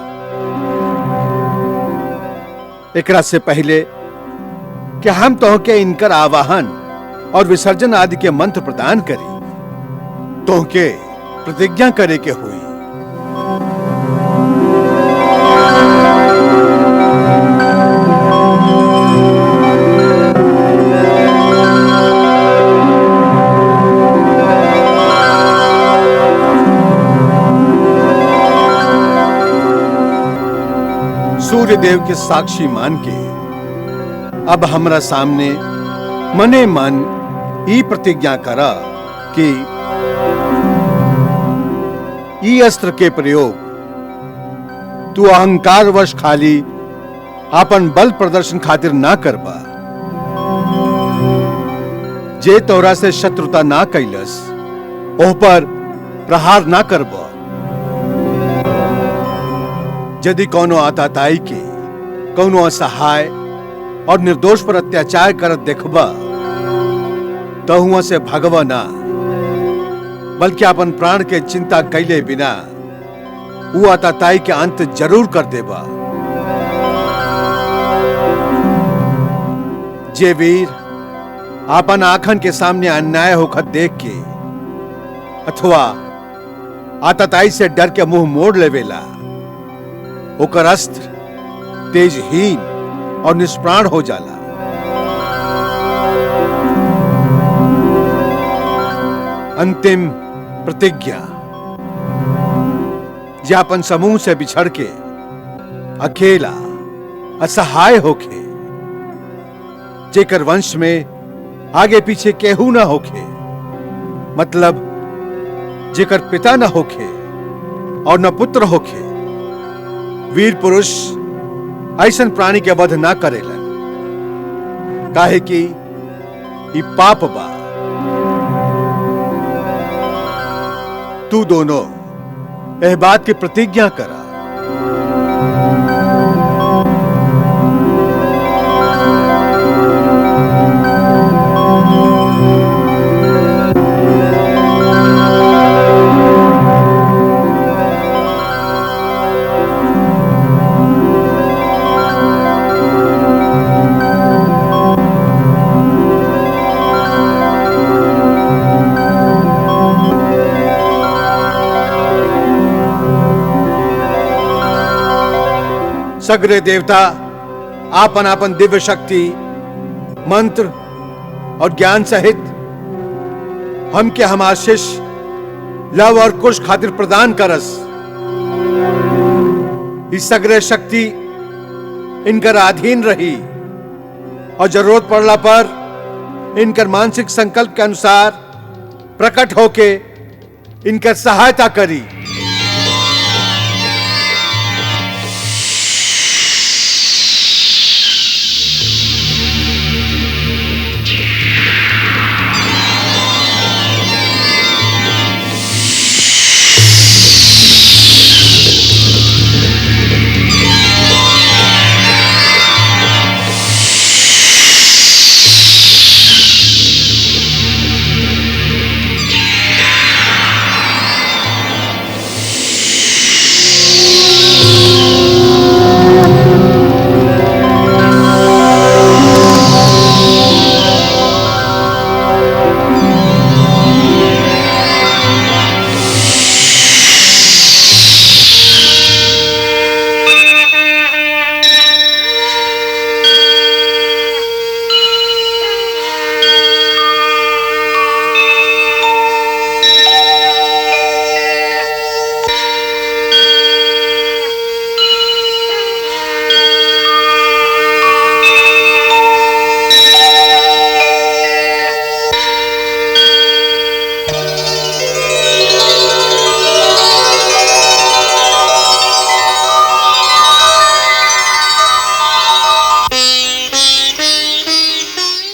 एकरा से पहले कि हम तोहके इनकर आवाहन और विसर्जन आदि के मंत्र प्रदान करी, तोहके प्रतिज्ञा करे के हुई। सूर्य देव के साक्षी मान के अब हमरा सामने मने मन ई प्रतिज्ञा करा कि ई अस्त्र के प्रयोग तू अहंकार वश खाली अपन बल प्रदर्शन खातिर ना करबा। जे तोरा से शत्रुता ना कैलस ओह पर प्रहार ना करबा। यदि कौनो आताताई के कौनो असहाय और निर्दोष पर अत्याचार करत देखबा तो हुआ से भगवा ना, बल्कि अपन प्राण के चिंता कैले बिना वो आताताई के अंत जरूर कर देबा। जे वीर अपन आखन के सामने अन्याय होकर देख के अथवा आताताई से डर के मुंह मोड़ लेवेला, ओकर अस्त्र तेजहीन और निष्प्राण हो जाला। अंतिम प्रतिज्ञा, जे अपन समूह से बिछड़ के अकेला असहाय होके, जेकर वंश में आगे पीछे केहू ना होके, मतलब जेकर पिता ना होके और न पुत्र होके, वीर पुरुष ऐसन प्राणी के वध ना करेलन। काहे कि ई पाप बा। तू दोनों एह बात की प्रतिज्ञा करा। सगरे देवता आपन आपन दिव्य शक्ति मंत्र और ज्ञान सहित हम के हम आशीष लव और कुश खातिर प्रदान करस। इस सगरे शक्ति इनकर अधीन रही और जरूरत पड़ला पर इनकर मानसिक संकल्प के अनुसार प्रकट होके इनकर सहायता करी।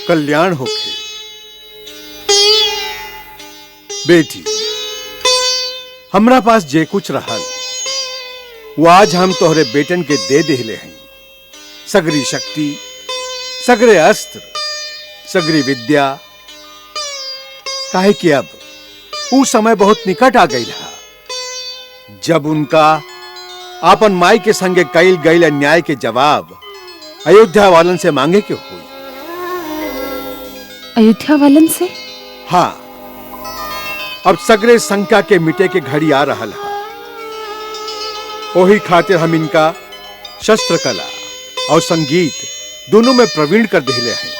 कल्याण होके बेटी, हमरा पास जे कुछ रहल वो आज हम तोहरे बेटन के दे देले हैं। सगरी शक्ति, सगरे अस्त्र, सगरी विद्या। काहे कि अब वो समय बहुत निकट आ गई रहा जब उनका आपन माई के संगे कईल गईल अन्याय के जवाब अयोध्या वालन से मांगे के हुई। अयोध्या वालन से? हाँ, अब सगरे शंका के मिटे के घड़ी आ रहा है। ओही खातिर हम इनका शस्त्र कला और संगीत दोनों में प्रवीण कर दिले हैं।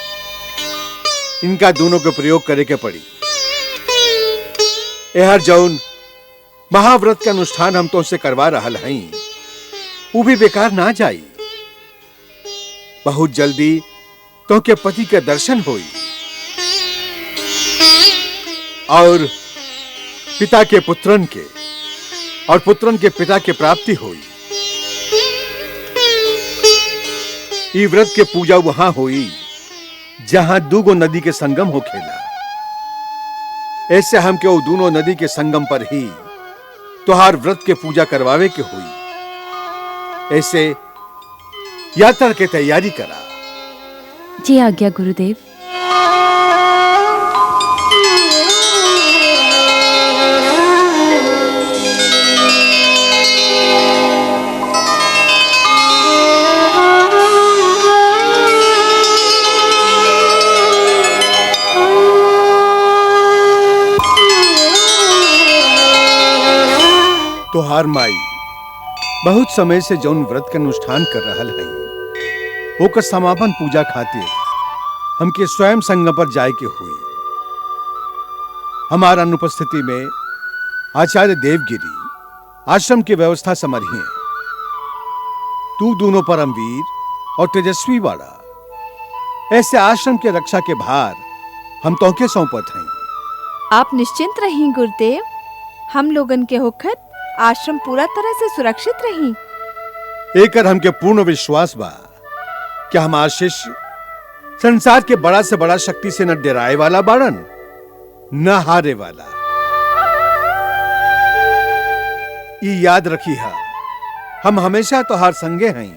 इनका दोनों के प्रयोग करे के पड़ी। यह जौन महाव्रत के अनुष्ठान हम तो से करवा रहा हैं वो भी बेकार ना जाई। बहुत जल्दी तो के पति के दर्शन होई और पिता के पुत्रन के और पुत्रन के पिता के प्राप्ति हुई। ई व्रत के पूजा वहां हुई जहां दूगो नदी के संगम हो खेला। ऐसे हम के वो दोनों नदी के संगम पर ही तुहार व्रत के पूजा करवावे के हुई। ऐसे यात्रा की तैयारी करा। जी आज्ञा गुरुदेव। तोहार माई बहुत समय से जौन व्रत के अनुष्ठान कर रहा है ओकर समापन पूजा खातिर हमके स्वयं संगम पर जाए के हुई। हमारा अनुपस्थिति में आचार्य देवगिरी आश्रम की व्यवस्था संभालिए। तू दोनों परमवीर और तेजस्वी वाला, ऐसे आश्रम के रक्षा के भार हम तोहके सौंपत हैं। आप निश्चिंत रहिए गुरुदेव, हम लोगन के होकर आश्रम पूरा तरह से सुरक्षित रही। एकर हमके पूर्ण विश्वास बा कि हमार शिष्य संसार के बड़ा से बड़ा शक्ति से न डराए वाला बाड़न न हारे वाला। ये याद रखी है, हम हमेशा तोहार संगे हैं।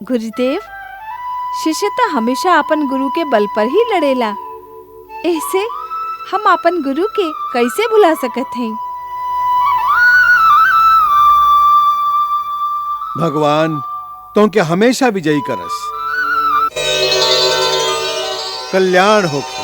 गुरुदेव, शिष्य तो हमेशा अपन गुरु के बल पर ही लड़ेला। ऐसे हम अपन गुरु के कैसे भुला सकत हैं। भगवान तो के हमेशा विजयी करस। कल्याण होके।